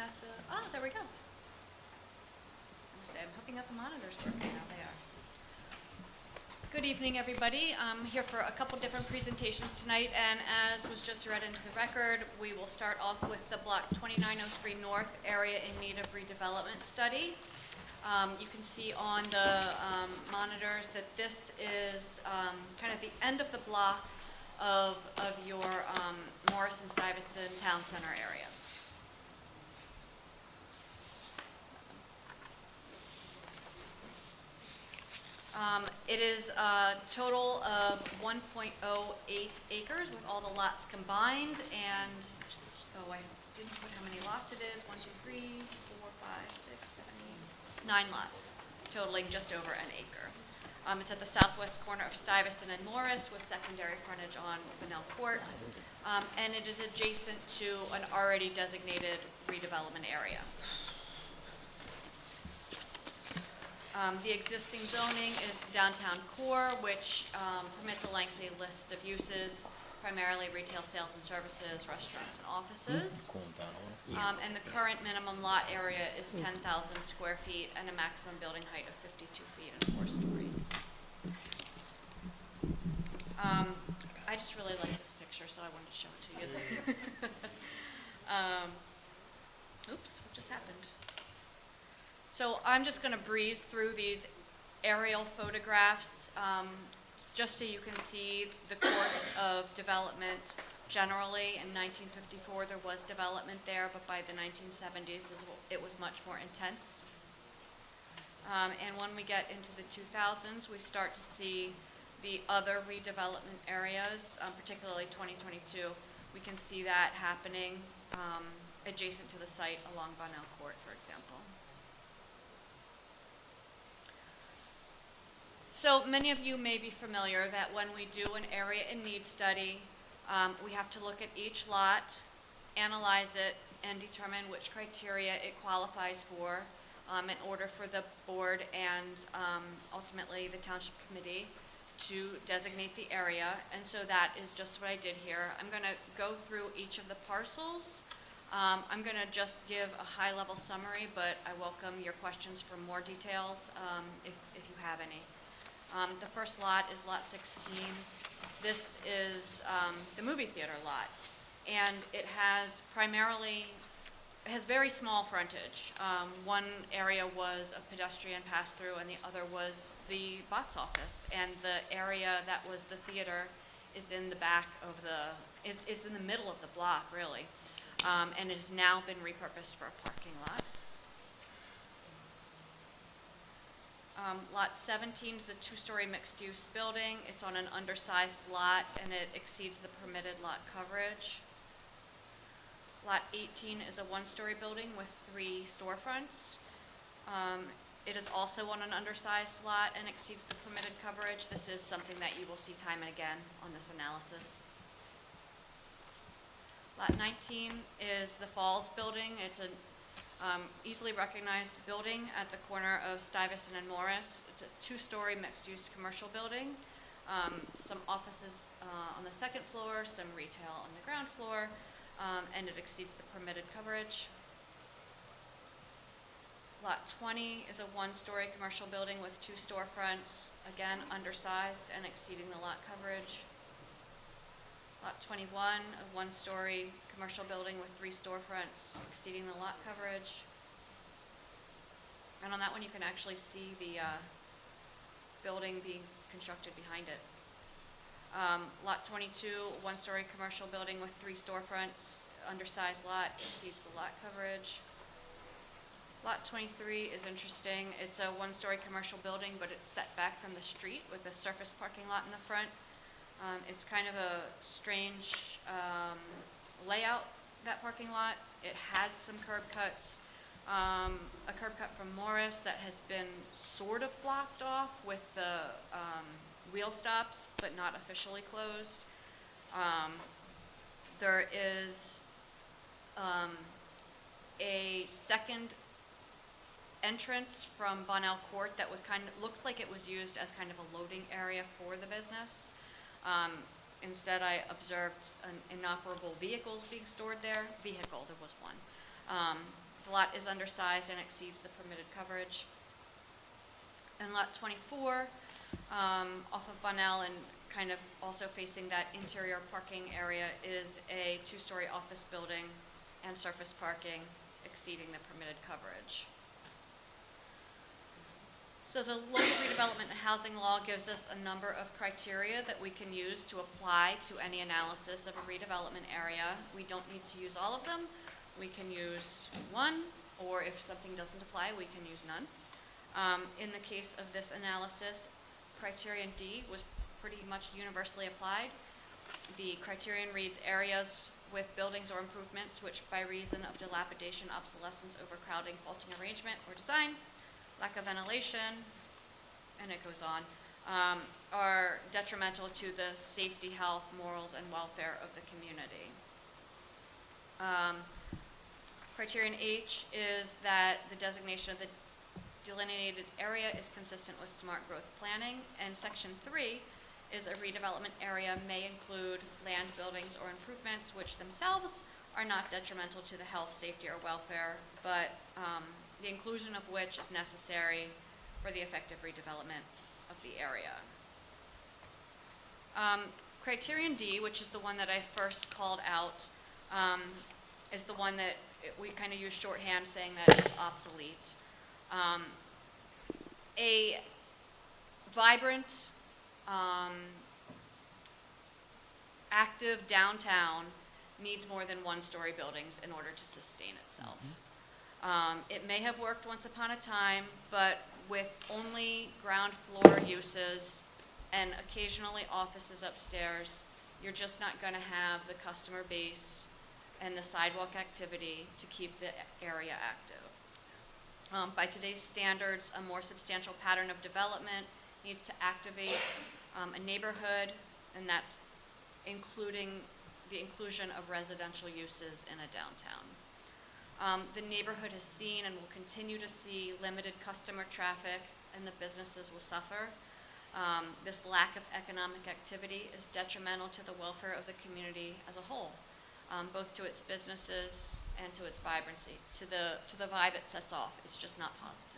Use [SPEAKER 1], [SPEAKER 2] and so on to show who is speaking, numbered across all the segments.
[SPEAKER 1] at the, oh, there we go. I'm hoping that the monitors working now. They are. Good evening, everybody. I'm here for a couple different presentations tonight, and as was just read into the record, we will start off with the Block 2903 North area in need of redevelopment study. You can see on the monitors that this is kind of the end of the block of your Morrison-Stuyvesant Town Center area. It is a total of 1.08 acres with all the lots combined, and, oh, I didn't put how many lots it is. 1, 2, 3, 4, 5, 6, 7, 8, 9 lots, totaling just over an acre. It's at the southwest corner of Stuyvesant and Morris with secondary frontage on Bunnell Court, and it is adjacent to an already designated redevelopment area. The existing zoning is downtown core, which permits a lengthy list of uses, primarily retail sales and services, restaurants and offices. And the current minimum lot area is 10,000 square feet and a maximum building height of 52 feet and 4 stories. I just really like this picture, so I wanted to show it to you. Oops, what just happened? So I'm just going to breeze through these aerial photographs just so you can see the course of development generally. In 1954 there was development there, but by the 1970s it was much more intense. And when we get into the 2000s, we start to see the other redevelopment areas, particularly 2022. We can see that happening adjacent to the site along Bunnell Court, for example. So many of you may be familiar that when we do an area in need study, we have to look at each lot, analyze it, and determine which criteria it qualifies for in order for the board and ultimately the township committee to designate the area. And so that is just what I did here. I'm going to go through each of the parcels. I'm going to just give a high-level summary, but I welcome your questions for more details if you have any. The first lot is lot 16. This is the movie theater lot, and it has very small frontage. One area was a pedestrian pass-through, and the other was the box office. And the area that was the theater is in the back of is in the middle of the block, really, and it has now been repurposed for a parking lot. Lot 17 is a 2-story mixed-use building. It's on an undersized lot, and it exceeds the permitted lot coverage. Lot 18 is a 1-story building with 3 storefronts. It is also on an undersized lot and exceeds the permitted coverage. This is something that you will see time and again on this analysis. Lot 19 is the Falls building. It's an easily recognized building at the corner of Stuyvesant and Morris. It's a 2-story mixed-use commercial building. Some offices on the second floor, some retail on the ground floor, and it exceeds the permitted coverage. Lot 20 is a 1-story commercial building with 2 storefronts, again undersized and exceeding the lot coverage. Lot 21, a 1-story commercial building with 3 storefronts, exceeding the lot coverage. And on that one, you can actually see the building being constructed behind it. Lot 22, a 1-story commercial building with 3 storefronts, undersized lot, exceeds the lot coverage. Lot 23 is interesting. It's a 1-story commercial building, but it's set back from the street with a surface parking lot in the front. It's kind of a strange layout, that parking lot. It had some curb cuts, a curb cut from Morris that has been sort of blocked off with the wheel stops, but not officially closed. There is a second entrance from Bunnell Court that was looks like it was used as kind of a loading area for the business. Instead, I observed inoperable vehicles being stored there. There was one. The lot is undersized and exceeds the permitted coverage. And lot 24, off of Bunnell and kind of also facing that interior parking area, is a 2-story office building and surface parking exceeding the permitted coverage. So the local redevelopment and housing law gives us a number of criteria that we can use to apply to any analysis of a redevelopment area. We don't need to use all of them. We can use one, or if something doesn't apply, we can use none. In the case of this analysis, criterion D was pretty much universally applied. The criterion reads areas with buildings or improvements which by reason of dilapidation, obsolescence, overcrowding, faulty arrangement, or design, lack of ventilation, and it goes on, are detrimental to the safety, health, morals, and welfare of the community. Criterion H is that the designation of the delineated area is consistent with smart growth planning, and section 3 is a redevelopment area may include land, buildings, or improvements which themselves are not detrimental to the health, safety, or welfare, but the inclusion of which is necessary for the effective redevelopment of the area. Criterion D, which is the one that I first called out, is the one that we kind of use shorthand saying that it's obsolete. A vibrant, active downtown needs more than 1-story buildings in order to sustain itself. It may have worked once upon a time, but with only ground floor uses and occasionally offices upstairs, you're just not going to have the customer base and the sidewalk activity to keep the area active. By today's standards, a more substantial pattern of development needs to activate a neighborhood, and that's including the inclusion of residential uses in a downtown. The neighborhood has seen and will continue to see limited customer traffic, and the businesses will suffer. This lack of economic activity is detrimental to the welfare of the community as a whole, both to its businesses and to its vibrancy. To the vibe it sets off, it's just not positive.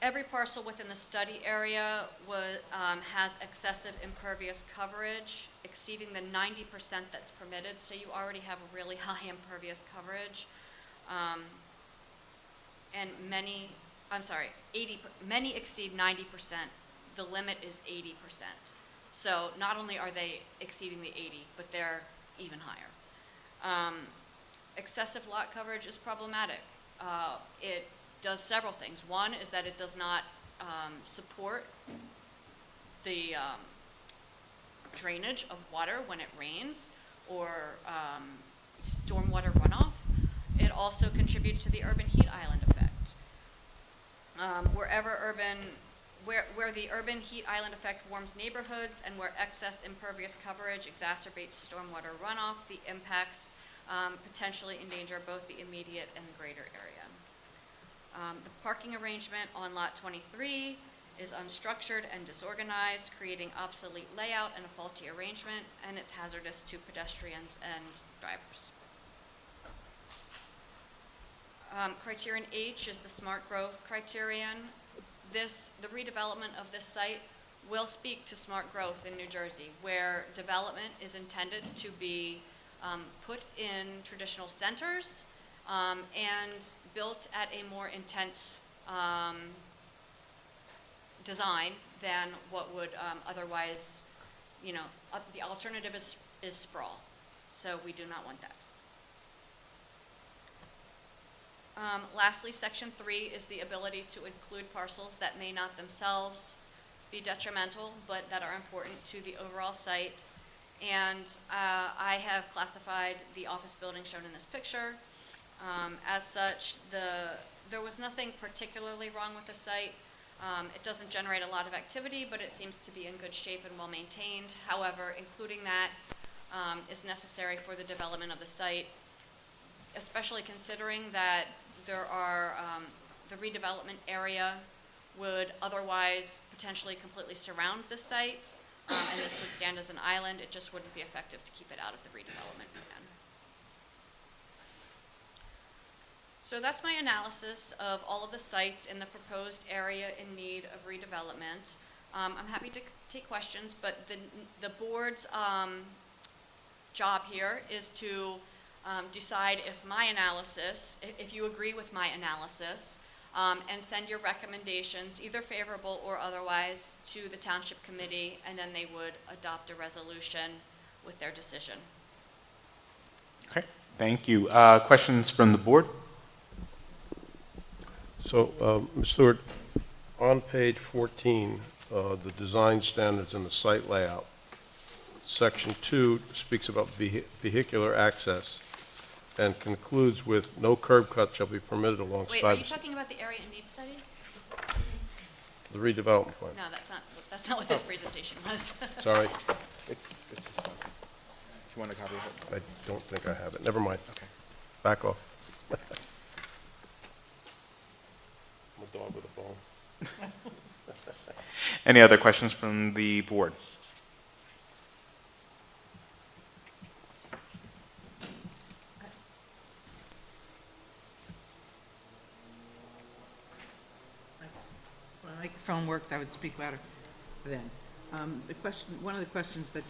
[SPEAKER 1] Every parcel within the study area has excessive impervious coverage exceeding the 90% that's permitted, so you already have a really high impervious coverage. And many exceed 90%. The limit is 80%. So not only are they exceeding the 80, but they're even higher. Excessive lot coverage is problematic. It does several things. One is that it does not support the drainage of water when it rains or stormwater runoff. It also contributes to the urban heat island effect. Where the urban heat island effect warms neighborhoods and where excess impervious coverage exacerbates stormwater runoff, the impacts potentially endanger both the immediate and greater area. The parking arrangement on lot 23 is unstructured and disorganized, creating obsolete layout and a faulty arrangement, and it's hazardous to pedestrians and drivers. Criterion H is the smart growth criterion. The redevelopment of this site will speak to smart growth in New Jersey, where development is intended to be put in traditional centers and built at a more intense design than what would otherwise, the alternative is sprawl. So we do not want that. Lastly, section 3 is the ability to include parcels that may not themselves be detrimental, but that are important to the overall site. And I have classified the office building shown in this picture. As such, there was nothing particularly wrong with the site. It doesn't generate a lot of activity, but it seems to be in good shape and well maintained. However, including that is necessary for the development of the site, especially considering that there are, the redevelopment area would otherwise potentially completely surround the site. and this would stand as an island. It just wouldn't be effective to keep it out of the redevelopment plan. So that's my analysis of all of the sites in the proposed area in need of redevelopment. I'm happy to take questions, but the board's job here is to decide if my analysis, if you agree with my analysis, and send your recommendations, either favorable or otherwise, to the Township Committee, and then they would adopt a resolution with their decision.
[SPEAKER 2] Okay, thank you. Questions from the board?
[SPEAKER 3] So, Ms. Stewart, on page 14, the design standards and the site layout, section 2 speaks about vehicular access and concludes with no curb cut shall be permitted
[SPEAKER 1] Wait,
[SPEAKER 3] alongside
[SPEAKER 1] are you talking about the area in need study?
[SPEAKER 3] the redevelopment plan.
[SPEAKER 1] No, that's not what this presentation was.
[SPEAKER 3] Sorry,
[SPEAKER 2] It's this one. If you want a copy of it.
[SPEAKER 3] I don't think I have it. Never mind.
[SPEAKER 2] Okay.
[SPEAKER 3] Back off. I'm a dog with a bone.
[SPEAKER 2] Any other questions from the board?
[SPEAKER 4] If my microphone worked, I would speak louder then. One of the questions that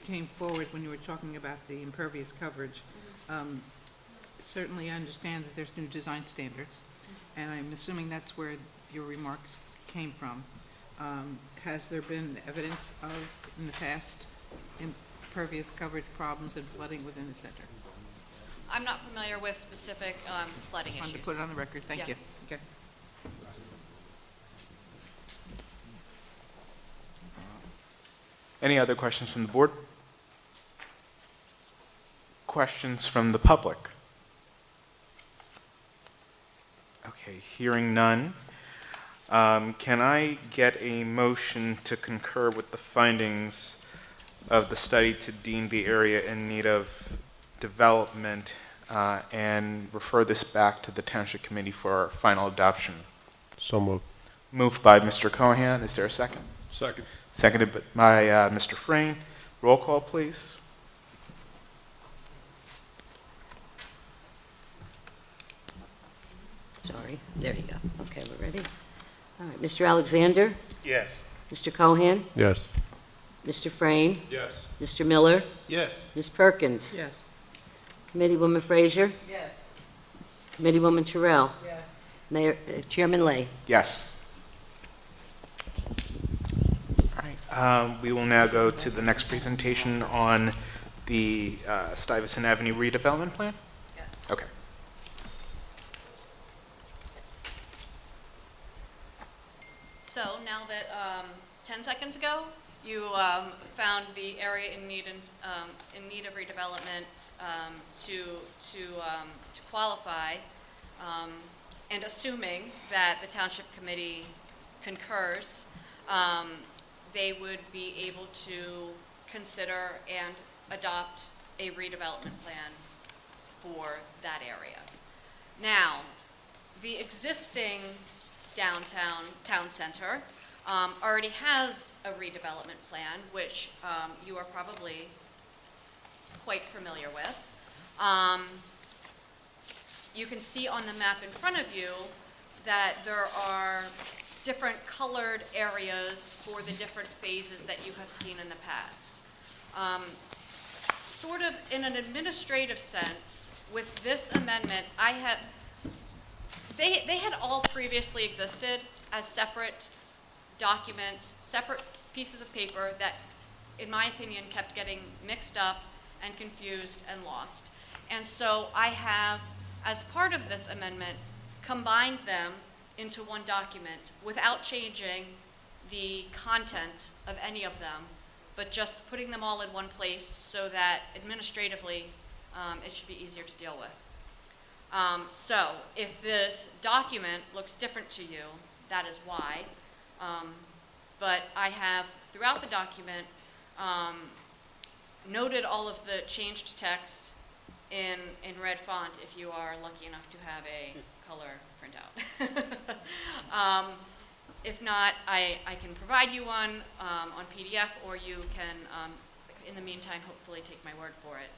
[SPEAKER 4] came forward when you were talking about the impervious coverage, certainly I understand that there's new design standards, and I'm assuming that's where your remarks came from. Has there been evidence of, in the past, impervious coverage problems and flooding within the center?
[SPEAKER 1] I'm not familiar with specific flooding
[SPEAKER 4] Wanted
[SPEAKER 1] issues.
[SPEAKER 4] to put it on the record, thank
[SPEAKER 1] Yeah.
[SPEAKER 4] you. Okay.
[SPEAKER 2] Any other questions from the board? Questions from the public? Okay, hearing none. Can I get a motion to concur with the findings of the study to deem the area in need of development and refer this back to the Township Committee for final adoption?
[SPEAKER 3] So moved.
[SPEAKER 2] Moved by Mr. Cohan. Is there a second?
[SPEAKER 3] Second.
[SPEAKER 2] Seconded by Mr. Frayne. Roll call, please.
[SPEAKER 5] Sorry, there you go. Okay, we're ready. All right, Mr. Alexander,
[SPEAKER 3] Yes.
[SPEAKER 5] Mr. Cohan,
[SPEAKER 3] Yes.
[SPEAKER 5] Mr. Frayne,
[SPEAKER 3] Yes.
[SPEAKER 5] Mr. Miller,
[SPEAKER 3] Yes.
[SPEAKER 5] Ms. Perkins.
[SPEAKER 4] Yes.
[SPEAKER 5] Committeewoman Frazier,
[SPEAKER 4] Yes.
[SPEAKER 5] Committeewoman Terrell,
[SPEAKER 4] Yes.
[SPEAKER 5] Mayor, Chairman Lay.
[SPEAKER 2] Yes. All right, we will now go to the next presentation on the Stuyvesant Avenue redevelopment plan.
[SPEAKER 4] Yes.
[SPEAKER 2] Okay.
[SPEAKER 1] So now that 10 seconds ago, you found the area in need of redevelopment to qualify, and assuming that the Township Committee concurs, they would be able to consider and adopt a redevelopment plan for that area. Now, the existing downtown town center already has a redevelopment plan, which you are probably quite familiar with. You can see on the map in front of you that there are different colored areas for the different phases that you have seen in the past. Sort of in an administrative sense, with this amendment, they had all previously existed as separate documents, separate pieces of paper that, in my opinion, kept getting mixed up and confused and lost. And so I have, as part of this amendment, combined them into one document without changing the content of any of them, but just putting them all in one place so that administratively it should be easier to deal with. So if this document looks different to you, that is why. But I have, throughout the document, noted all of the changed text in red font if you are lucky enough to have a color printout. If not, I can provide you one on PDF, or you can, in the meantime, hopefully take my word for it.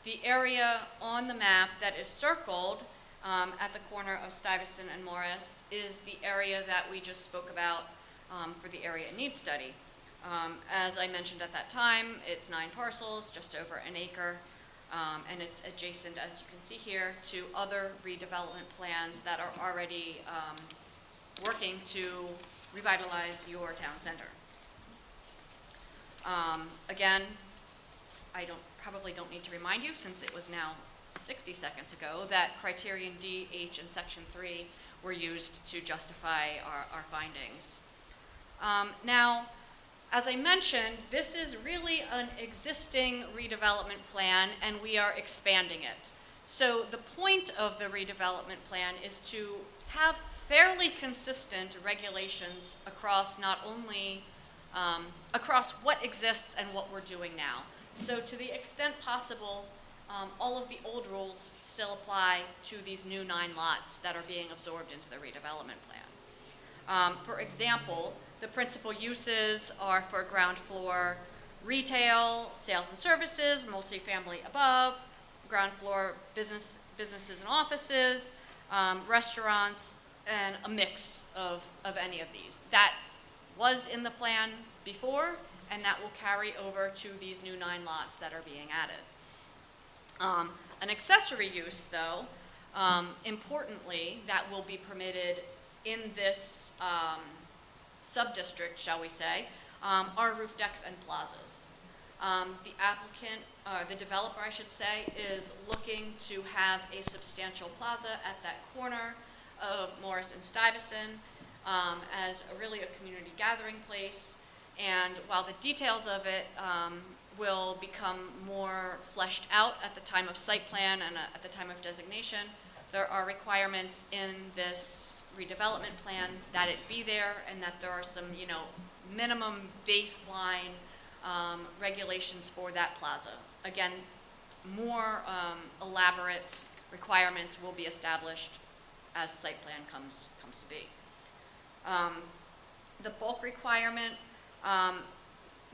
[SPEAKER 1] The area on the map that is circled at the corner of Stuyvesant and Morris is the area that we just spoke about for the area in need study. As I mentioned at that time, it's 9 parcels, just over an acre, and it's adjacent, as you can see here, to other redevelopment plans that are already working to revitalize your town center. Again, I probably don't need to remind you, since it was now 60 seconds ago, that criterion D, H, and section 3 were used to justify our findings. Now, as I mentioned, this is really an existing redevelopment plan, and we are expanding it. So the point of the redevelopment plan is to have fairly consistent regulations across not only across what exists and what we're doing now. So to the extent possible, all of the old rules still apply to these new 9 lots that are being absorbed into the redevelopment plan. For example, the principal uses are for ground floor retail, sales and services, multifamily above, ground floor businesses and offices, restaurants, and a mix of any of these. That was in the plan before, and that will carry over to these new 9 lots that are being added. An accessory use, though, importantly, that will be permitted in this sub-district, shall we say, are roof decks and plazas. The applicant, the developer, I should say, is looking to have a substantial plaza at that corner of Morris and Stuyvesant as really a community gathering place. And while the details of it will become more fleshed out at the time of site plan and at the time of designation, there are requirements in this redevelopment plan that it be there, and that there are some, minimum baseline regulations for that plaza. Again, more elaborate requirements will be established as site plan comes to be. The bulk requirement,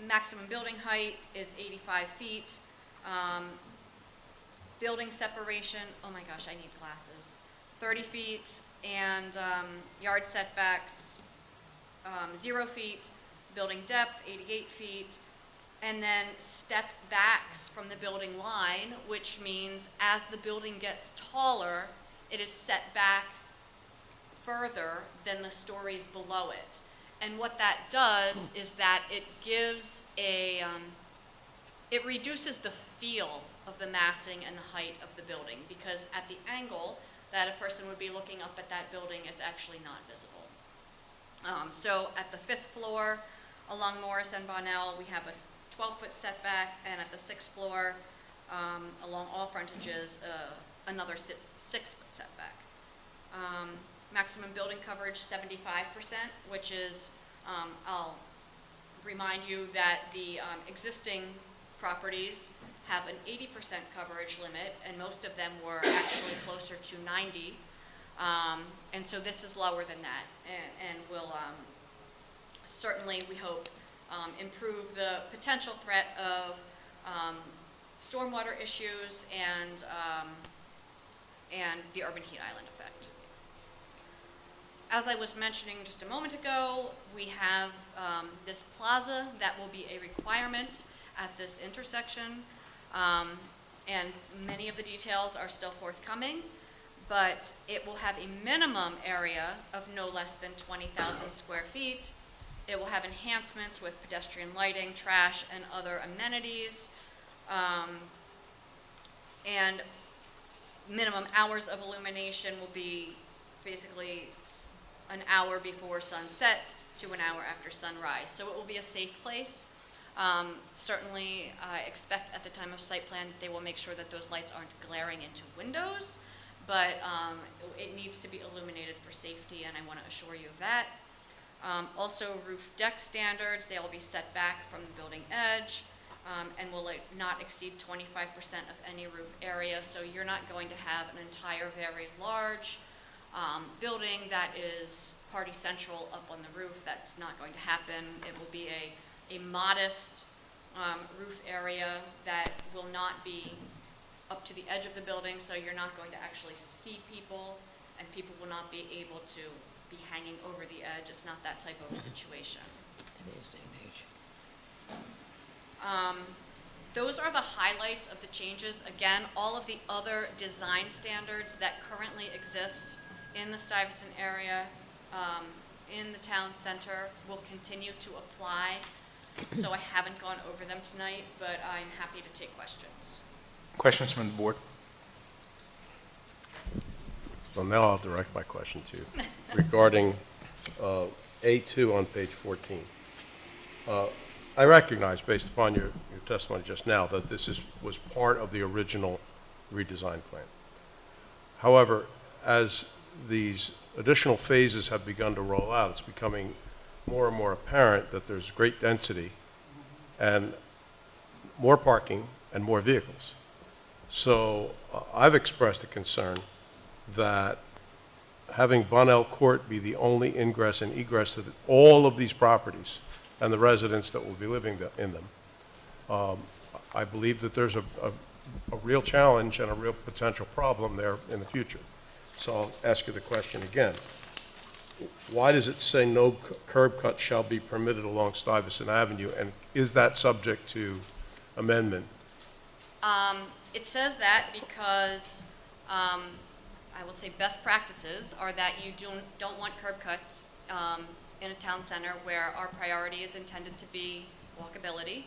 [SPEAKER 1] maximum building height is 85 feet. Building separation, oh my gosh, I need glasses, 30 feet, and yard setbacks, 0 feet, building depth, 88 feet, and then step backs from the building line, which means as the building gets taller, it is set back further than the stories below it. And what that does is that it gives it reduces the feel of the massing and the height of the building, because at the angle that a person would be looking up at that building, it's actually not visible. So at the 5th floor along Morris and Bonnell, we have a 12-foot setback, and at the 6th floor along all frontages, another 6-foot setback. Maximum building coverage, 75%, which is, I'll remind you that the existing properties have an 80% coverage limit, and most of them were actually closer to 90. And so this is lower than that, and will certainly, we hope, improve the potential threat of stormwater issues and the urban heat island effect. As I was mentioning just a moment ago, we have this plaza that will be a requirement at this intersection, and many of the details are still forthcoming, but it will have a minimum area of no less than 20,000 square feet. It will have enhancements with pedestrian lighting, trash, and other amenities, and minimum hours of illumination will be basically an hour before sunset to an hour after sunrise. So it will be a safe place. Certainly, I expect at the time of site plan that they will make sure that those lights aren't glaring into windows, but it needs to be illuminated for safety, and I want to assure you of that. Also, roof deck standards, they will be set back from the building edge, and will not exceed 25% of any roof area, so you're not going to have an entire very large building that is party central up on the roof. That's not going to happen. It will be a modest roof area that will not be up to the edge of the building, so you're not going to actually see people, and people will not be able to be hanging over the edge. It's not that type of situation.
[SPEAKER 5] Today's day and age.
[SPEAKER 1] Those are the highlights of the changes. Again, all of the other design standards that currently exist in the Stuyvesant area, in the town center, will continue to apply. So I haven't gone over them tonight, but I'm happy to take questions.
[SPEAKER 2] Questions from the board?
[SPEAKER 3] So now I'll direct my question to you regarding A2 on page 14. I recognize, based upon your testimony just now, that this was part of the original redesign plan. However, as these additional phases have begun to roll out, it's becoming more and more apparent that there's great density and more parking and more vehicles. So I've expressed a concern that having Bonnell Court be the only ingress and egress to all of these properties and the residents that will be living in them, I believe that there's a real challenge and a real potential problem there in the future. So I'll ask you the question again. Why does it say no curb cut shall be permitted along Stuyvesant Avenue, and is that subject to amendment?
[SPEAKER 1] It says that because, I will say best practices are that you don't want curb cuts in a town center where our priority is intended to be walkability,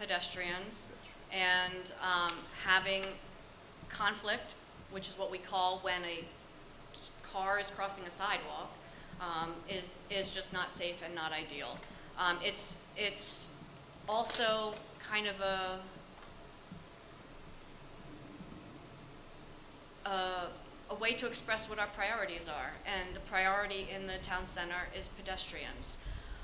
[SPEAKER 1] pedestrians, and having conflict, which is what we call when a car is crossing a sidewalk, is just not safe and not ideal. It's also kind of a way to express what our priorities are, and the priority in the town center is pedestrians.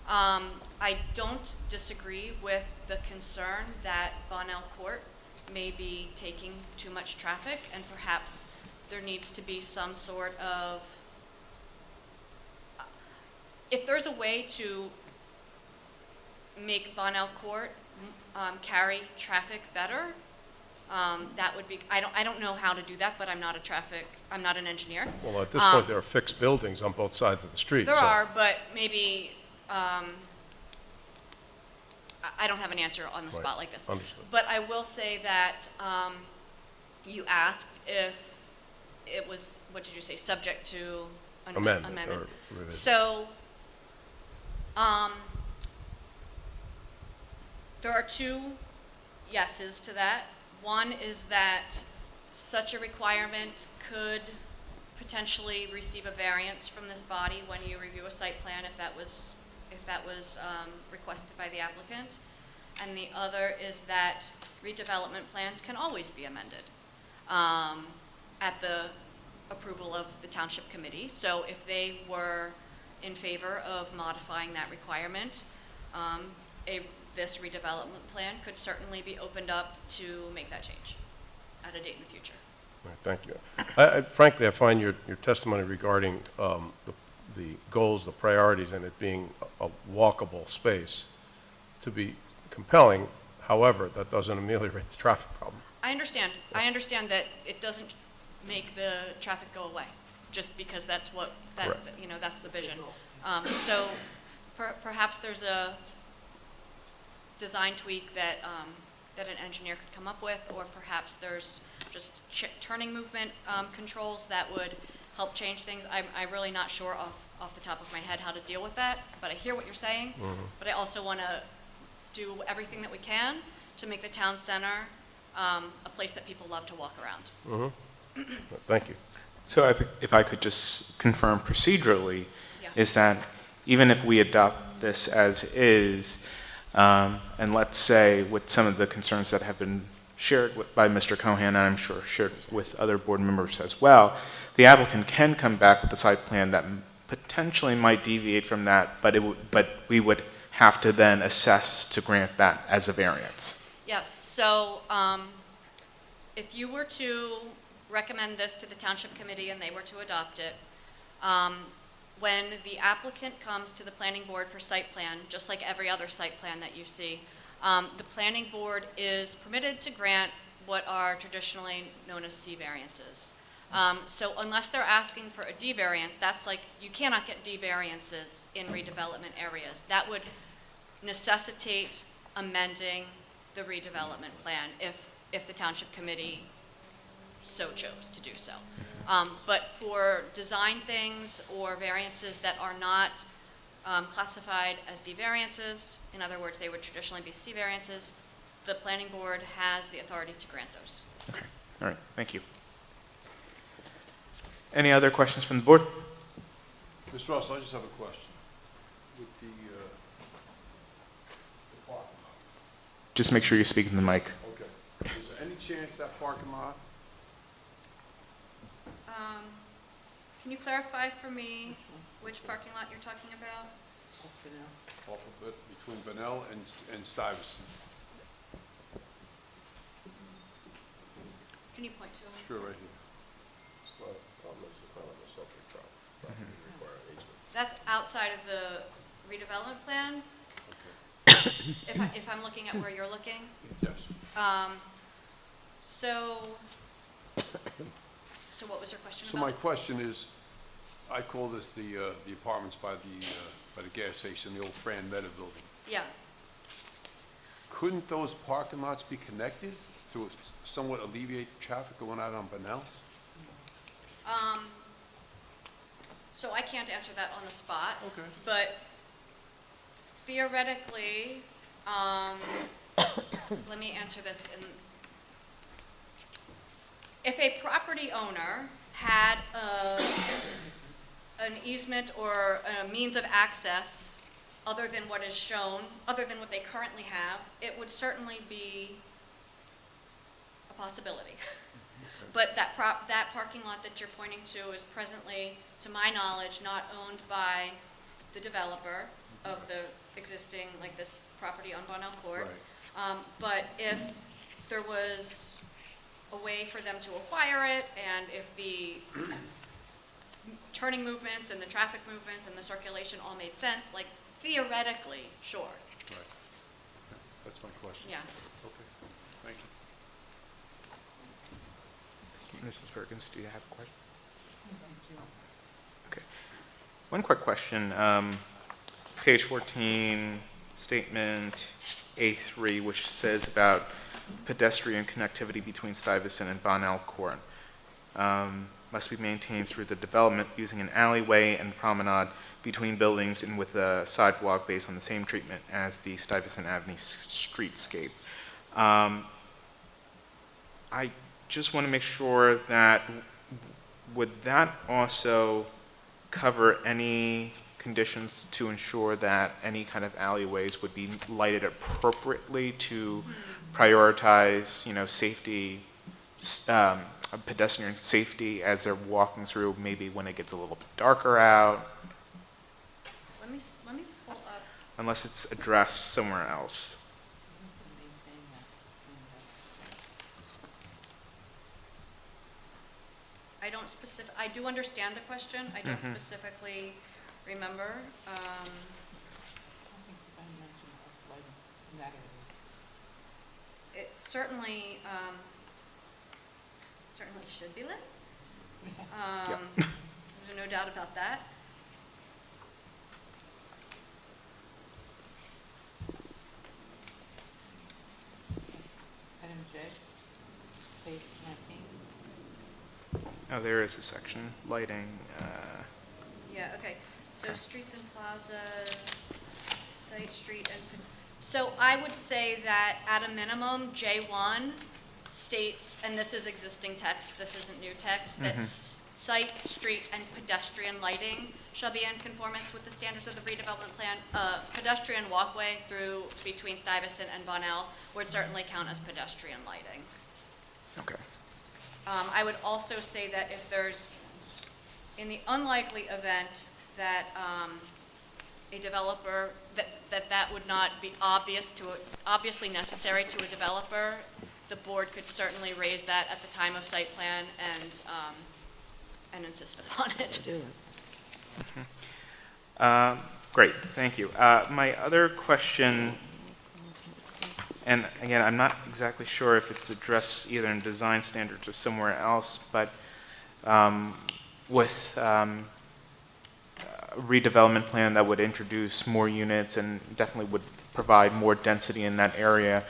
[SPEAKER 1] I don't disagree with the concern that Bonnell Court may be taking too much traffic, and perhaps there needs to be some sort of, if there's a way to make Bonnell Court carry traffic better, that would be, I don't know how to do that, but I'm not an engineer.
[SPEAKER 3] Well, at this point, there are fixed buildings on both sides of the street.
[SPEAKER 1] There
[SPEAKER 3] so-
[SPEAKER 1] are, but maybe, I don't have an answer on the spot
[SPEAKER 3] Right.
[SPEAKER 1] like this.
[SPEAKER 3] Understood.
[SPEAKER 1] But I will say that you asked if it was, what did you say, subject to an
[SPEAKER 3] Amendment or revision.
[SPEAKER 1] So, there are two yeses to that. One is that such a requirement could potentially receive a variance from this body when you review a site plan if that was requested by the applicant. And the other is that redevelopment plans can always be amended at the approval of the township committee. So if they were in favor of modifying that requirement, this redevelopment plan could certainly be opened up to make that change at a date in the future.
[SPEAKER 3] All right, thank you. Frankly, I find your testimony regarding the goals, the priorities, and it being a walkable space to be compelling. However, that doesn't ameliorate the traffic problem.
[SPEAKER 1] I understand that it doesn't make the traffic go away, just because that's
[SPEAKER 3] Correct.
[SPEAKER 1] that's the vision. So perhaps there's a design tweak that an engineer could come up with, or perhaps there's just turning movement controls that would help change things. I'm really not sure off the top of my head how to deal with that, but I hear what you're saying. But I also want to do everything that we can to make the town center a place that people love to walk around.
[SPEAKER 3] Thank you.
[SPEAKER 2] So if I could just confirm procedurally,
[SPEAKER 1] Yeah.
[SPEAKER 2] is that even if we adopt this as is, and let's say with some of the concerns that have been shared by Mr. Cohan, and I'm sure shared with other board members as well, the applicant can come back with a site plan that potentially might deviate from that, but we would have to then assess to grant that as a variance.
[SPEAKER 1] Yes, so if you were to recommend this to the township committee and they were to adopt it, When the applicant comes to the planning board for site plan, just like every other site plan that you see, the planning board is permitted to grant what are traditionally known as C variances. So unless they're asking for a D variance, that's like, you cannot get D variances in redevelopment areas. That would necessitate amending the redevelopment plan if the township committee so chose to do so. But for design things or variances that are not classified as D variances, in other words, they would traditionally be C variances, the planning board has the authority to grant those.
[SPEAKER 2] Okay, all right, thank you. Any other questions from the board?
[SPEAKER 6] Ms. Russell, I just have a question. With the parking lot,
[SPEAKER 2] Just make sure you speak in the mic.
[SPEAKER 6] okay. Is there any chance that parking lot,
[SPEAKER 1] Can you clarify for me which parking lot you're talking about?
[SPEAKER 6] off of it, between Benel and Stuyvesant?
[SPEAKER 1] Can you point to me?
[SPEAKER 6] Sure, right here.
[SPEAKER 3] It's not, it's not on the subject property requiring easement.
[SPEAKER 1] That's outside of the redevelopment plan,
[SPEAKER 6] Okay.
[SPEAKER 1] if I'm looking at where you're looking.
[SPEAKER 6] Yes.
[SPEAKER 1] So what was your question
[SPEAKER 6] So my
[SPEAKER 1] about?
[SPEAKER 6] question is, I call this the apartments by the gas station, the old Fran Meta building.
[SPEAKER 1] Yeah,
[SPEAKER 6] Couldn't those parking lots be connected to somewhat alleviate traffic going out on Benel?
[SPEAKER 1] so I can't answer that on the spot.
[SPEAKER 6] Okay.
[SPEAKER 1] But theoretically, let me answer this in, if a property owner had an easement or a means of access other than what is shown, other than what they currently have, it would certainly be a possibility. But that parking lot that you're pointing to is presently, to my knowledge, not owned by the developer of the existing, like this property on Bonnell Court.
[SPEAKER 6] Right.
[SPEAKER 1] But if there was a way for them to acquire it, and if the turning movements and the traffic movements and the circulation all made sense, like theoretically, sure,
[SPEAKER 6] Right. That's my question.
[SPEAKER 1] yeah.
[SPEAKER 6] Okay, thank you.
[SPEAKER 2] Mrs. Perkins, do you have a question? Okay. One quick question. Page 14, statement A3, which says about pedestrian connectivity between Stuyvesant and Bonnell Court, must be maintained through the development using an alleyway and promenade between buildings and with a sidewalk based on the same treatment as the Stuyvesant Avenue streetscape. I just want to make sure that, would that also cover any conditions to ensure that any kind of alleyways would be lighted appropriately to prioritize, safety, pedestrian safety as they're walking through, maybe when it gets a little bit darker out,
[SPEAKER 1] Let me pull up,
[SPEAKER 2] unless it's addressed somewhere else.
[SPEAKER 1] I do understand the question, I don't specifically remember. It certainly should be lit. There's no doubt about that.
[SPEAKER 4] Item J, page 19.
[SPEAKER 2] Oh, there is a section, lighting,
[SPEAKER 1] Yeah, okay, so streets and plazas, site, street, so I would say that at a minimum, J1 states, and this is existing text, this isn't new text, that site, street, and pedestrian lighting shall be in conformance with the standards of the redevelopment plan. Pedestrian walkway through between Stuyvesant and Bonnell would certainly count as pedestrian lighting.
[SPEAKER 2] okay.
[SPEAKER 1] I would also say that if there's, in the unlikely event that a developer, that would not be obviously necessary to a developer, the board could certainly raise that at the time of site plan and insist upon it.
[SPEAKER 5] Do it.
[SPEAKER 2] Great, thank you. My other question, and again, I'm not exactly sure if it's addressed either in design standards or somewhere else, but with a redevelopment plan that would introduce more units and definitely would provide more density in that area,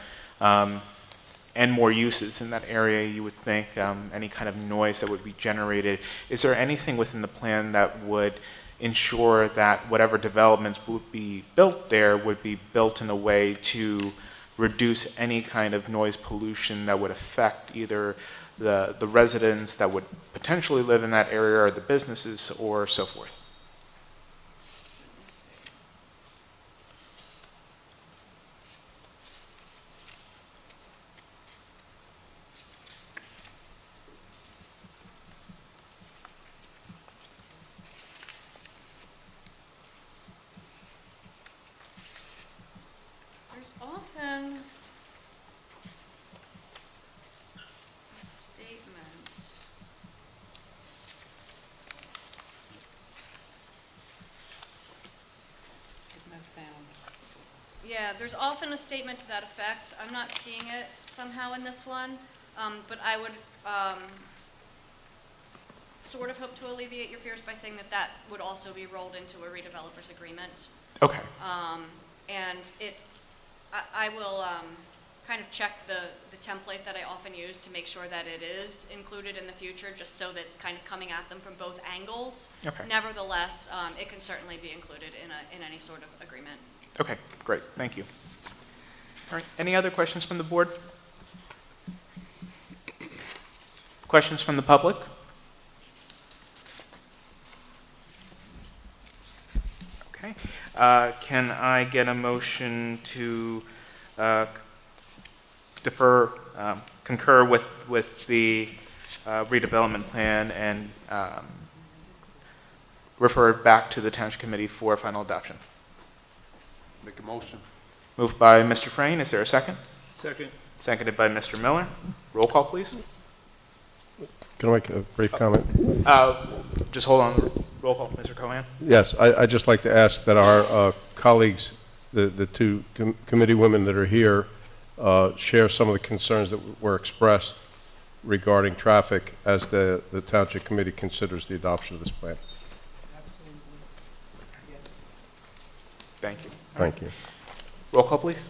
[SPEAKER 2] and more uses in that area, you would think, any kind of noise that would be generated. Is there anything within the plan that would ensure that whatever developments would be built there would be built in a way to reduce any kind of noise pollution that would affect either the residents that would potentially live in that area or the businesses or so forth?
[SPEAKER 1] Let me see. There's often a statement.
[SPEAKER 4] There's no sound.
[SPEAKER 1] Yeah, there's often a statement to that effect. I'm not seeing it somehow in this one, but I would sort of hope to alleviate your fears by saying that that would also be rolled into a redeveloper's agreement.
[SPEAKER 2] Okay,
[SPEAKER 1] And I will kind of check the template that I often use to make sure that it is included in the future, just so that it's kind of coming at them from both angles.
[SPEAKER 2] Okay.
[SPEAKER 1] Nevertheless, it can certainly be included in any sort of agreement.
[SPEAKER 2] okay, great, thank you. All right, any other questions from the board? Questions from the public? Okay, can I get a motion to concur with the redevelopment plan and refer it back to the Township Committee for final adoption?
[SPEAKER 6] Make a motion.
[SPEAKER 2] Moved by Mr. Frayne, is there a second?
[SPEAKER 6] Second.
[SPEAKER 2] Seconded by Mr. Miller. Roll call, please.
[SPEAKER 3] Can I make a brief comment?
[SPEAKER 2] Just hold on, roll call, Mr. Cohan.
[SPEAKER 3] Yes, I'd just like to ask that our colleagues, the two committee women that are here, share some of the concerns that were expressed regarding traffic as the Township Committee considers the adoption of this plan.
[SPEAKER 4] Absolutely. Yes.
[SPEAKER 2] Thank you.
[SPEAKER 3] Thank you.
[SPEAKER 2] Roll call, please.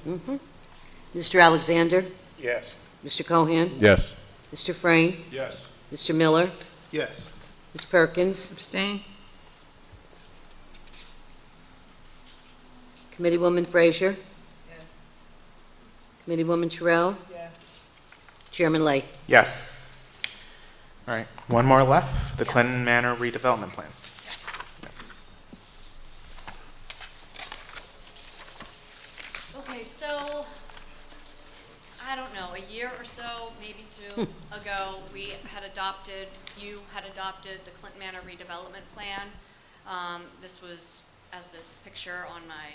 [SPEAKER 5] Mr. Alexander?
[SPEAKER 6] Yes.
[SPEAKER 5] Mr. Cohan?
[SPEAKER 3] Yes.
[SPEAKER 5] Mr. Frame?
[SPEAKER 6] Yes.
[SPEAKER 5] Mr. Miller?
[SPEAKER 6] Yes.
[SPEAKER 5] Ms. Perkins?
[SPEAKER 4] Abstain?
[SPEAKER 5] Committeewoman Frazier?
[SPEAKER 4] Yes.
[SPEAKER 5] Committeewoman Terrell?
[SPEAKER 4] Yes.
[SPEAKER 5] Chairman Lake?
[SPEAKER 2] Yes. All right, one more left, the Clinton Manor redevelopment plan.
[SPEAKER 1] Okay, so, I don't know, a year or so, maybe two ago, you had adopted the Clinton Manor redevelopment plan. This was, as this picture on my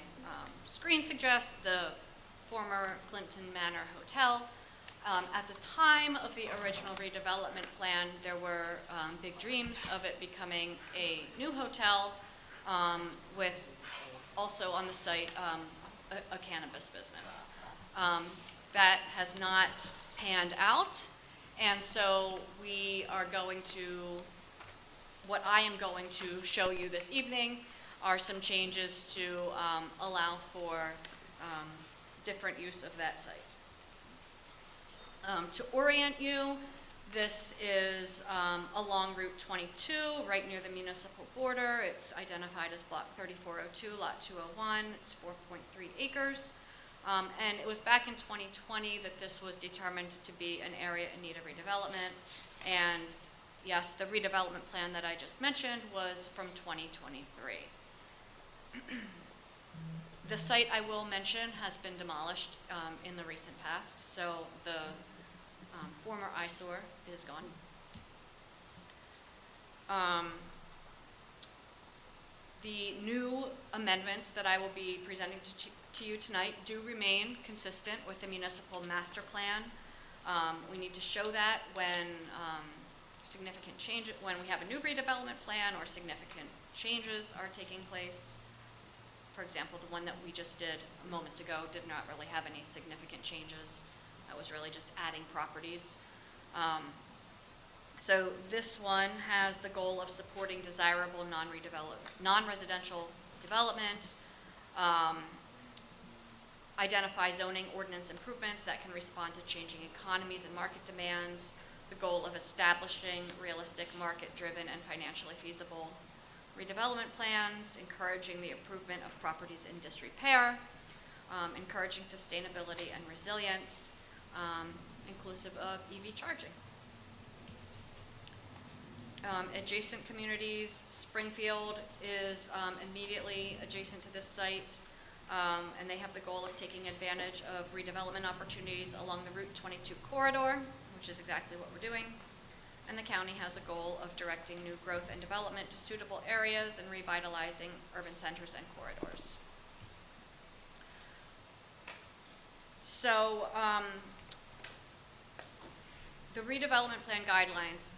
[SPEAKER 1] screen suggests, the former Clinton Manor Hotel. At the time of the original redevelopment plan, there were big dreams of it becoming a new hotel with also on the site a cannabis business. That has not panned out, and so what I am going to show you this evening are some changes to allow for different use of that site. To orient you, this is along Route 22, right near the municipal border. It's identified as Block 3402, Lot 201. It's 4.3 acres. And it was back in 2020 that this was determined to be an area in need of redevelopment. And yes, the redevelopment plan that I just mentioned was from 2023. The site, I will mention, has been demolished in the recent past, so the former eyesore is gone. The new amendments that I will be presenting to you tonight do remain consistent with the municipal master plan. We need to show that when significant change, when we have a new redevelopment plan or significant changes are taking place. For example, the one that we just did moments ago did not really have any significant changes. That was really just adding properties. So this one has the goal of supporting desirable non-residential development, identify zoning ordinance improvements that can respond to changing economies and market demands, the goal of establishing realistic, market-driven, and financially feasible redevelopment plans, encouraging the improvement of properties in disrepair, encouraging sustainability and resilience, inclusive of EV charging. Adjacent communities, Springfield is immediately adjacent to this site, and they have the goal of taking advantage of redevelopment opportunities along the Route 22 corridor, which is exactly what we're doing. And the county has the goal of directing new growth and development to suitable areas and revitalizing urban centers and corridors. So, the redevelopment plan guidelines.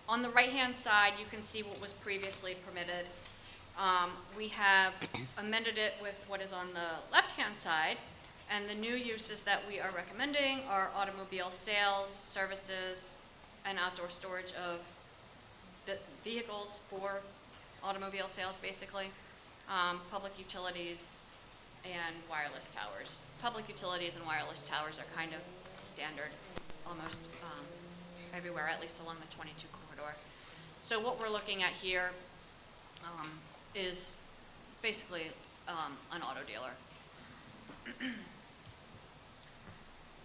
[SPEAKER 1] On the right-hand side, you can see what was previously permitted. We have amended it with what is on the left-hand side, and the new uses that we are recommending are automobile sales, services, and outdoor storage of vehicles for automobile sales, basically, public utilities, and wireless towers. Public utilities and wireless towers are kind of standard almost everywhere, at least along the 22 corridor. So what we're looking at here is basically an auto dealer.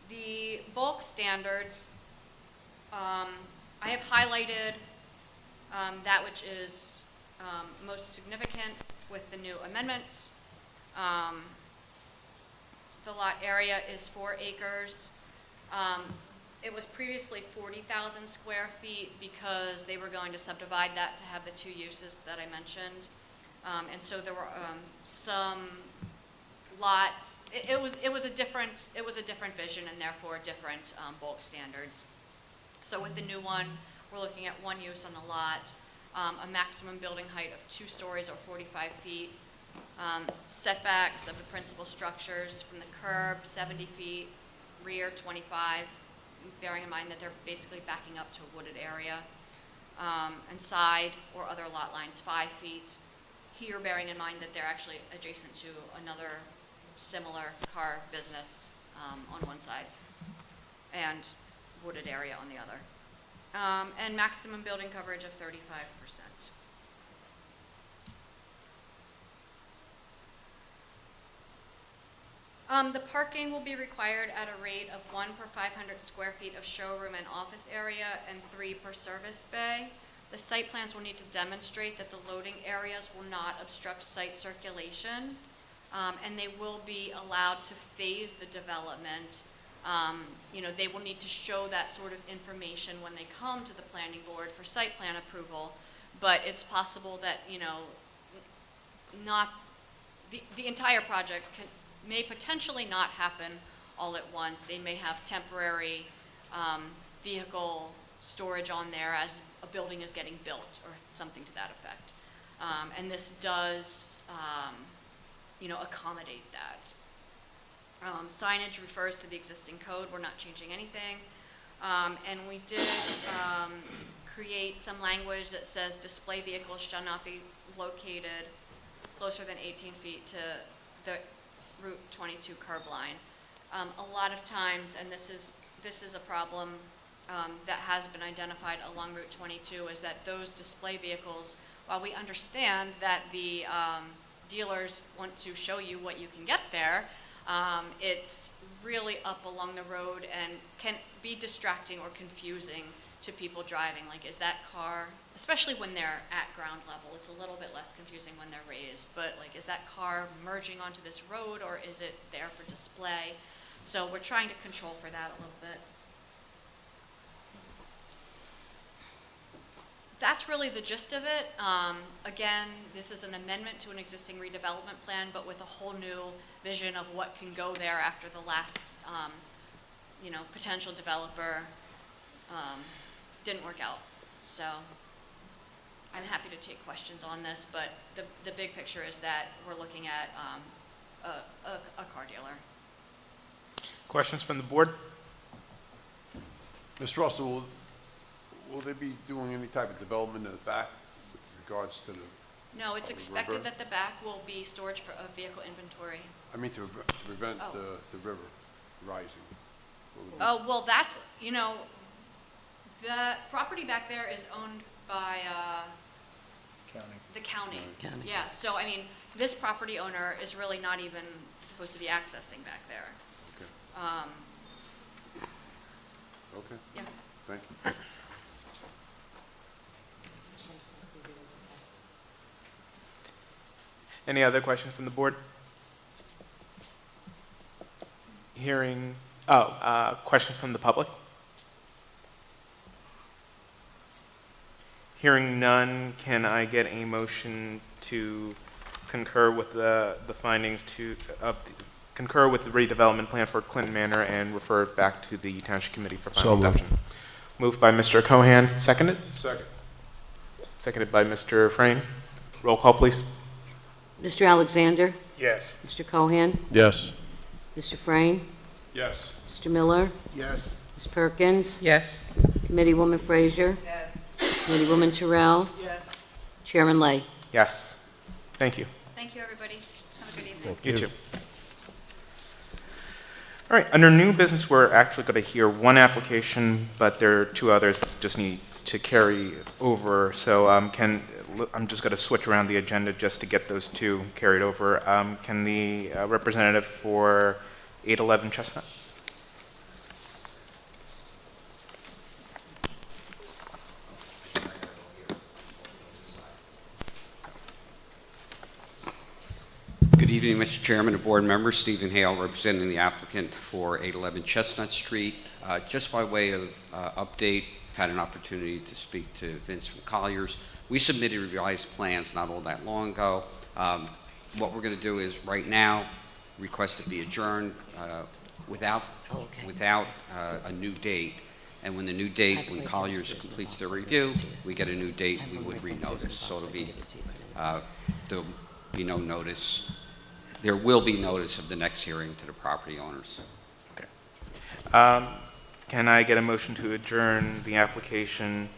[SPEAKER 1] The bulk standards, I have highlighted that which is most significant with the new amendments. The lot area is 4 acres. It was previously 40,000 square feet because they were going to subdivide that to have the 2 uses that I mentioned. And so there were some lots. It was a different vision and therefore different bulk standards. So with the new one, we're looking at 1 use on the lot, a maximum building height of 2 stories or 45 feet, setbacks of the principal structures from the curb 70 feet, rear 25, bearing in mind that they're basically backing up to a wooded area, and side or other lot lines 5 feet. Here, bearing in mind that they're actually adjacent to another similar car business on one side and wooded area on the other. And maximum building coverage of 35%. The parking will be required at a rate of 1 per 500 square feet of showroom and office area and 3 per service bay. The site plans will need to demonstrate that the loading areas will not obstruct site circulation, and they will be allowed to phase the development. They will need to show that sort of information when they come to the planning board for site plan approval, but it's possible that, not, the entire project may potentially not happen all at once. They may have temporary vehicle storage on there as a building is getting built or something to that effect. And this does, accommodate that. Signage refers to the existing code. We're not changing anything. And we did create some language that says display vehicles shall not be located closer than 18 feet to the Route 22 curb line. A lot of times, and this is a problem that has been identified along Route 22, is that those display vehicles, while we understand that the dealers want to show you what you can get there, it's really up along the road and can be distracting or confusing to people driving. Like, is that car, especially when they're at ground level, it's a little bit less confusing when they're raised, but like, is that car merging onto this road or is it there for display? So we're trying to control for that a little bit. That's really the gist of it. Again, this is an amendment to an existing redevelopment plan, but with a whole new vision of what can go there after the last, potential developer didn't work out. So I'm happy to take questions on this, but the big picture is that we're looking at a car dealer.
[SPEAKER 2] Questions from the board?
[SPEAKER 6] Mr. Russell, will they be doing any type of development in the back with regards to the,
[SPEAKER 1] No, it's
[SPEAKER 6] On the
[SPEAKER 1] expected
[SPEAKER 6] river?
[SPEAKER 1] that the back will be storage for a vehicle inventory.
[SPEAKER 6] I mean, to prevent
[SPEAKER 1] Oh.
[SPEAKER 6] the river rising? Will it be-
[SPEAKER 1] Oh, well, that's, the property back there is owned by, the county.
[SPEAKER 5] County.
[SPEAKER 1] Yeah, so, I mean, this property owner is really not even supposed to be accessing back there.
[SPEAKER 6] Okay. Okay,
[SPEAKER 1] Yeah.
[SPEAKER 6] thank you.
[SPEAKER 2] Any other questions from the board? Question from the public? Hearing none, can I get a motion to concur with the findings concur with the redevelopment plan for Clinton Manor and refer it back to the Township Committee for final
[SPEAKER 3] So moved.
[SPEAKER 2] adoption? Moved by Mr. Cohan, seconded?
[SPEAKER 6] Second.
[SPEAKER 2] Seconded by Mr. Frame. Roll call, please.
[SPEAKER 5] Mr. Alexander?
[SPEAKER 6] Yes.
[SPEAKER 5] Mr. Cohan?
[SPEAKER 3] Yes.
[SPEAKER 5] Mr. Frame?
[SPEAKER 6] Yes.
[SPEAKER 5] Mr. Miller?
[SPEAKER 6] Yes.
[SPEAKER 5] Ms. Perkins?
[SPEAKER 4] Yes.
[SPEAKER 5] Committeewoman Frazier?
[SPEAKER 4] Yes.
[SPEAKER 5] Committeewoman Terrell?
[SPEAKER 4] Yes.
[SPEAKER 5] Chairman Lay?
[SPEAKER 2] Yes. Thank you.
[SPEAKER 1] Thank you, everybody. Have a good evening.
[SPEAKER 2] You too. All right, under new business, we're actually going to hear one application, but there are two others that just need to carry over. So I'm just going to switch around the agenda just to get those two carried over. Can the representative for 811 Chestnut?
[SPEAKER 7] Good evening, Mr. Chairman and board members. Stephen Hale, representing the applicant for 811 Chestnut Street. Just by way of update, had an opportunity to speak to Vince from Colliers. We submitted revised plans not all that long ago. What we're going to do is, right now, request to be adjourned without a new date. And when the new date, when Colliers completes their review, we get a new date, we would renotice. So it'll be, there'll be no notice. There will be notice of the next hearing to the property owners.
[SPEAKER 2] Can I get a motion to adjourn the application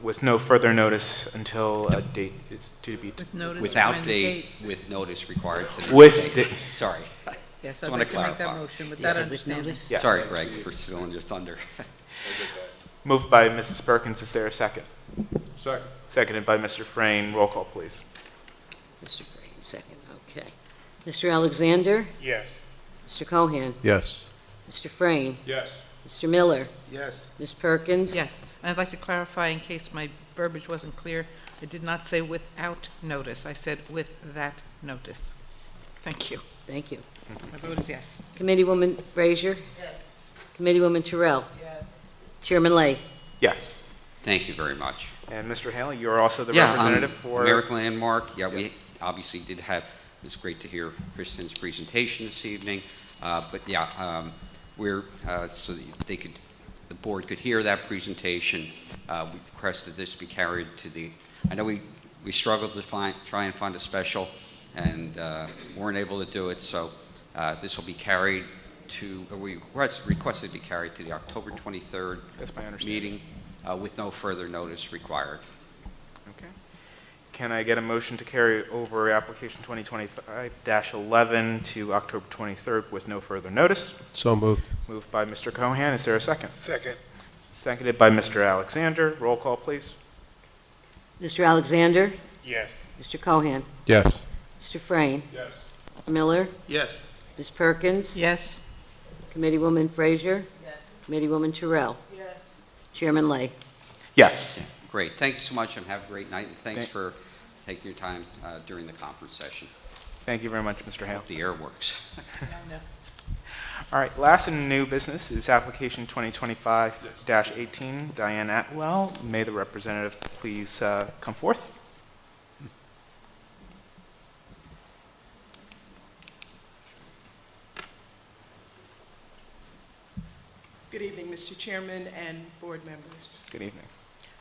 [SPEAKER 2] with no further notice until a date is to be?
[SPEAKER 4] With notice.
[SPEAKER 7] Without
[SPEAKER 4] behind the
[SPEAKER 7] date,
[SPEAKER 4] gate.
[SPEAKER 7] with notice required to the
[SPEAKER 2] With
[SPEAKER 7] date.
[SPEAKER 2] the-
[SPEAKER 7] Sorry.
[SPEAKER 4] Yes,
[SPEAKER 7] Just
[SPEAKER 4] I'd
[SPEAKER 7] wanna
[SPEAKER 4] like to make that
[SPEAKER 7] clarify.
[SPEAKER 4] motion with
[SPEAKER 5] Yes,
[SPEAKER 4] that
[SPEAKER 5] with
[SPEAKER 4] understanding.
[SPEAKER 5] notice.
[SPEAKER 2] Yes.
[SPEAKER 7] Sorry, Greg, for stealing your thunder.
[SPEAKER 2] Moved by Mrs. Perkins. Is there a second?
[SPEAKER 6] Second.
[SPEAKER 2] Seconded by Mr. Frayne. Roll call, please.
[SPEAKER 5] Mr. Frame, second, okay. Mr. Alexander?
[SPEAKER 6] Yes.
[SPEAKER 5] Mr. Cohan?
[SPEAKER 3] Yes.
[SPEAKER 5] Mr. Frame?
[SPEAKER 6] Yes.
[SPEAKER 5] Mr. Miller?
[SPEAKER 6] Yes.
[SPEAKER 5] Ms. Perkins?
[SPEAKER 4] Yes, and I'd like to clarify in case my verbiage wasn't clear, I did not say without notice, I said with that notice. Thank you.
[SPEAKER 5] Thank you.
[SPEAKER 4] My vote is yes.
[SPEAKER 5] Committeewoman Frazier?
[SPEAKER 4] Yes.
[SPEAKER 5] Committeewoman Terrell?
[SPEAKER 4] Yes.
[SPEAKER 5] Chairman Lay?
[SPEAKER 2] Yes.
[SPEAKER 7] Thank you very much.
[SPEAKER 2] And Mr. Haley, you're also the
[SPEAKER 7] Yeah,
[SPEAKER 2] representative for?
[SPEAKER 7] Merrick Landmark, yeah, we obviously did have, it's great to hear Kristen's presentation this evening, but yeah, we're, so that they could, the board could hear that presentation, we requested this be carried to the, I know we struggled to try and find a special, and weren't able to do it, so this will be carried to, or we requested to be carried to the October 23rd
[SPEAKER 2] That's my understanding.
[SPEAKER 7] meeting, with no further notice required.
[SPEAKER 2] Okay. Can I get a motion to carry over application 2025-11 to October 23rd with no further notice?
[SPEAKER 3] So moved.
[SPEAKER 2] Moved by Mr. Cohan. Is there a second?
[SPEAKER 6] Second.
[SPEAKER 2] Seconded by Mr. Alexander. Roll call, please.
[SPEAKER 5] Mr. Alexander?
[SPEAKER 6] Yes.
[SPEAKER 5] Mr. Cohan?
[SPEAKER 3] Yes.
[SPEAKER 5] Mr. Frame?
[SPEAKER 6] Yes.
[SPEAKER 5] Miller?
[SPEAKER 6] Yes.
[SPEAKER 5] Ms. Perkins?
[SPEAKER 4] Yes.
[SPEAKER 5] Committeewoman Frazier?
[SPEAKER 4] Yes.
[SPEAKER 5] Committeewoman Terrell?
[SPEAKER 4] Yes.
[SPEAKER 5] Chairman Lay?
[SPEAKER 2] Yes.
[SPEAKER 7] Great, thank you so much and have a great night, and thanks
[SPEAKER 2] Thank-
[SPEAKER 7] for taking your time during the conference session.
[SPEAKER 2] Thank you very much, Mr. Hale.
[SPEAKER 7] Hope the air works.
[SPEAKER 2] All right, last in new business is application 2025-18, Diane Atwell. May the representative please come forth?
[SPEAKER 8] Good evening, Mr. Chairman and board members.
[SPEAKER 2] Good evening.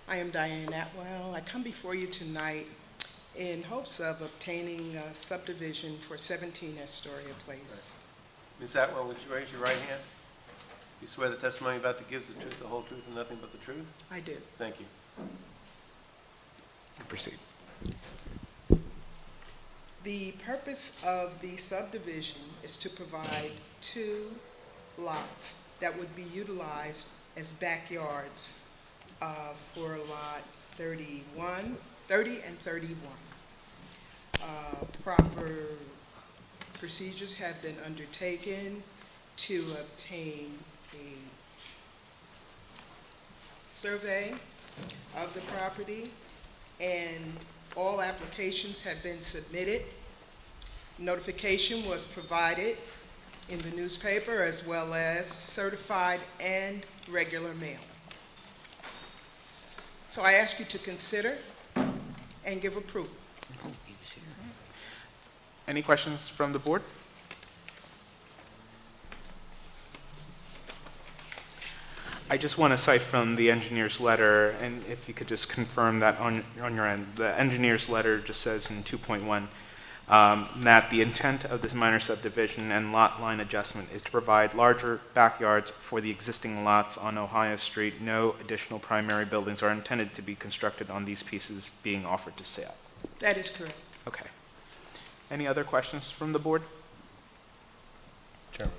[SPEAKER 8] I am Diane Atwell. I come before you tonight in hopes of obtaining a subdivision for 17 Astoria Place.
[SPEAKER 9] Ms. Atwell, would you raise your right hand? You swear the testimony you're about to give is the truth, the whole truth, and nothing but the truth?
[SPEAKER 8] I do.
[SPEAKER 9] Thank you.
[SPEAKER 2] Proceed.
[SPEAKER 8] The purpose of the subdivision is to provide 2 lots that would be utilized as backyards for lot 30 and 31. Proper procedures have been undertaken to obtain a survey of the property, and all applications have been submitted. Notification was provided in the newspaper as well as certified and regular mail. So I ask you to consider and give approval.
[SPEAKER 2] Any questions from the board? I just want to cite from the engineer's letter, and if you could just confirm that on your end. The engineer's letter just says in 2.1 that the intent of this minor subdivision and lot line adjustment is to provide larger backyards for the existing lots on Ohio Street. No additional primary buildings are intended to be constructed on these pieces being offered to sale.
[SPEAKER 8] That is correct.
[SPEAKER 2] Okay. Any other questions from the board?
[SPEAKER 3] Chairman.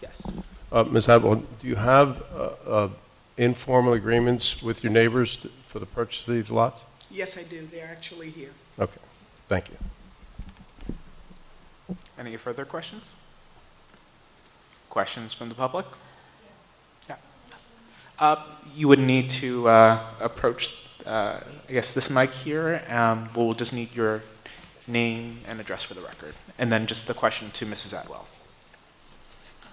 [SPEAKER 2] Yes.
[SPEAKER 3] Ms. Atwell, do you have informal agreements with your neighbors for the purchase of these lots?
[SPEAKER 8] Yes, I do. They're actually here.
[SPEAKER 3] Okay, thank you.
[SPEAKER 2] Any further questions? Questions from the public? Yeah. You would need to approach, I guess, this mic here. We'll just need your name and address for the record. And then just the question to Mrs. Atwell.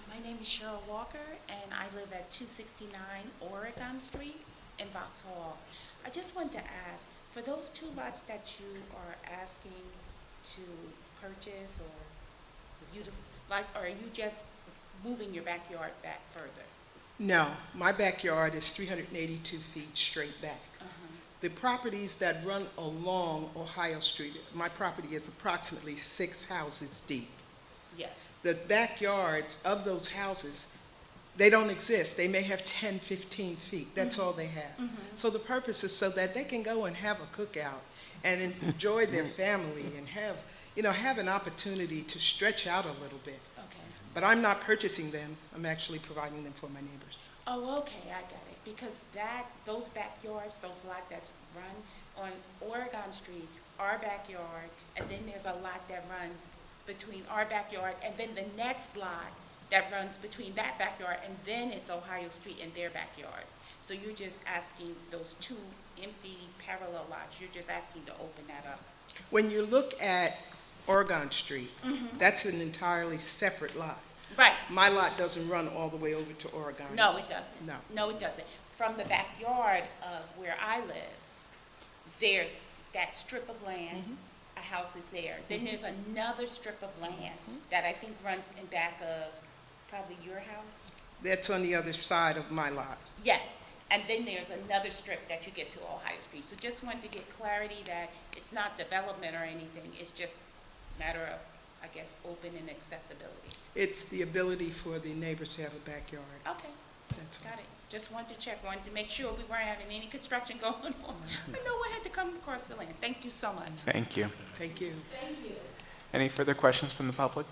[SPEAKER 10] My name is Cheryl Walker, and I live at 269 Oregon Street in Vauxhall. I just wanted to ask, for those 2 lots that you are asking to purchase or utilize, or are you just moving your backyard back further?
[SPEAKER 8] No, my backyard is 382 feet straight back. The properties that run along Ohio Street, my property is approximately 6 houses deep.
[SPEAKER 10] Yes.
[SPEAKER 8] The backyards of those houses, they don't exist. They may have 10, 15 feet. That's all they have. So the purpose is so that they can go and have a cookout and enjoy their family and have an opportunity to stretch out a little bit.
[SPEAKER 10] Okay.
[SPEAKER 8] But I'm not purchasing them. I'm actually providing them for my neighbors.
[SPEAKER 10] Oh, okay, I got it. Because those backyards, those lots that run on Oregon Street, our backyard, and then there's a lot that runs between our backyard, and then the next lot that runs between that backyard, and then it's Ohio Street and their backyard. So you're just asking those 2 empty parallel lots, you're just asking to open that up?
[SPEAKER 8] When you look at Oregon Street, that's an entirely separate lot.
[SPEAKER 10] Right.
[SPEAKER 8] My lot doesn't run all the way over to Oregon.
[SPEAKER 10] No, it doesn't.
[SPEAKER 8] No.
[SPEAKER 10] No, it doesn't. From the backyard of where I live, there's that strip of land, a house is there. Then there's another strip of land that I think runs in back of probably your house.
[SPEAKER 8] That's on the other side of my lot.
[SPEAKER 10] Yes, and then there's another strip that you get to Ohio Street. So just wanted to get clarity that it's not development or anything, it's just a matter of, I guess, open and accessibility.
[SPEAKER 8] It's the ability for the neighbors to have a backyard.
[SPEAKER 10] Okay,
[SPEAKER 8] That's all.
[SPEAKER 10] got it. Just wanted to check, wanted to make sure we weren't having any construction going on. But no one had to come across the land. Thank you so much.
[SPEAKER 2] Thank you.
[SPEAKER 8] Thank you.
[SPEAKER 10] Thank you.
[SPEAKER 2] Any further questions from the public?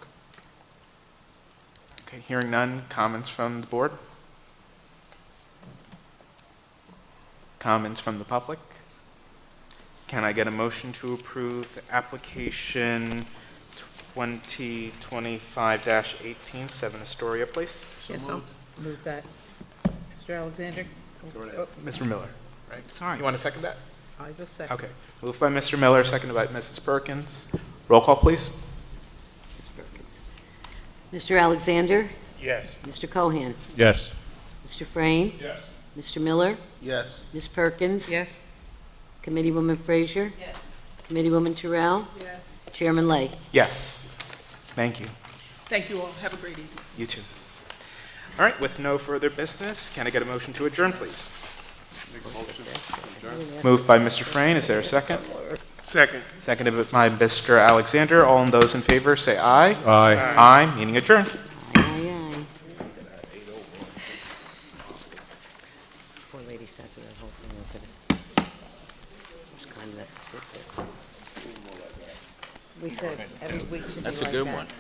[SPEAKER 2] Okay, hearing none. Comments from the board? Comments from the public? Can I get a motion to approve application 2025-18, 7 Astoria Place?
[SPEAKER 4] Yes, I'll move that. Mr. Alexander? Oh,
[SPEAKER 2] Mr. Miller, right?
[SPEAKER 4] Sorry.
[SPEAKER 2] You want to second that?
[SPEAKER 4] I just second.
[SPEAKER 2] Okay. Moved by Mr. Miller, seconded by Mrs. Perkins. Roll call, please.
[SPEAKER 5] Ms. Perkins. Mr. Alexander?
[SPEAKER 9] Yes.
[SPEAKER 5] Mr. Cohan?
[SPEAKER 3] Yes.
[SPEAKER 5] Mr. Frame?
[SPEAKER 9] Yes.
[SPEAKER 5] Mr. Miller?
[SPEAKER 9] Yes.
[SPEAKER 5] Ms. Perkins?
[SPEAKER 4] Yes?
[SPEAKER 5] Committeewoman Frazier?
[SPEAKER 8] Yes.
[SPEAKER 5] Committeewoman Terrell?
[SPEAKER 8] Yes.
[SPEAKER 5] Chairman Lay?
[SPEAKER 2] Yes. Thank you.
[SPEAKER 8] Thank you all. Have a great evening.
[SPEAKER 2] You too. All right, with no further business, can I get a motion to adjourn, please?
[SPEAKER 6] Make a motion to adjourn.
[SPEAKER 2] Moved by Mr. Frayne, is there a second?
[SPEAKER 9] Second.
[SPEAKER 2] Seconded by Mr. Alexander. All those in favor, say aye.
[SPEAKER 3] Aye.
[SPEAKER 2] Aye, meeting adjourned.
[SPEAKER 5] Aye, aye, aye. Poor lady sat through that whole thing, look at it. Just kind enough to sit there. We said every week should be like that.
[SPEAKER 11] That's a good one.